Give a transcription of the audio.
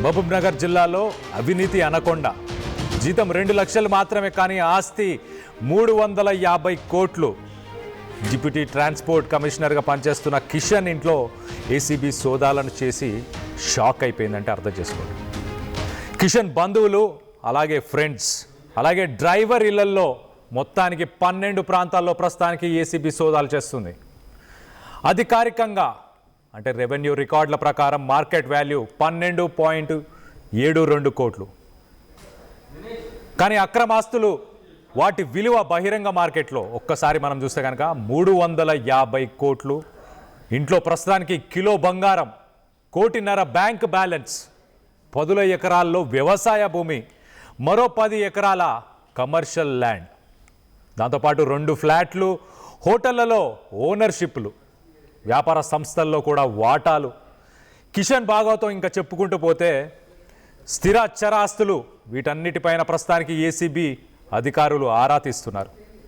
మహబూబ్ నగర్ జిల్లాలో అవినీతి అనకొండ. జీతం 2 లక్షలు మాత్రమే, కానీ ఆస్తి 350 కోట్లు. డిప్యూటీ ట్రాన్స్పోర్ట్ కమిషనర్గా పనిచేస్తున్న కిషన్ ఇంట్లో ఏసీబీ సోదాలను చేసి షాక్ అయిపోయిందంటే అర్థం చేసుకోండి. కిషన్ బంధువులు, అలాగే ఫ్రెండ్స్, అలాగే డ్రైవర్ ఇళ్లల్లో మొత్తానికి 12 ప్రాంతాల్లో ప్రస్తుతానికి ఏసీబీ సోదాలు చేస్తుంది. అధికారికంగా అంటే రెవెన్యూ రికార్డుల ప్రకారం మార్కెట్ వాల్యూ 12.72 కోట్లు. కానీ అక్రమాస్తులు వాటి విలువ బహిరంగ మార్కెట్లో ఒక్కసారి మనం చూస్తే కనుక 350 కోట్లు. ఇంట్లో ప్రస్తుతానికి కిలో బంగారం, 1.5 కోటి బ్యాంక్ బ్యాలెన్స్, 10 ఎకరాల్లో వ్యవసాయ భూమి, మరో 10 ఎకరాల కమర్షియల్ ల్యాండ్, దాంతోపాటు 2 ఫ్లాట్లు, హోటళ్లలో ఓనర్షిప్లు, వ్యాపార సంస్థల్లో కూడా వాటాలు. కిషన్ భాగవతం ఇంకా చెప్పుకుంటూ పోతే స్థిర చరాస్తులు, వీటన్నిటిపైన ప్రస్తుతానికి ఏసీబీ అధికారులు ఆరా తీస్తున్నారు.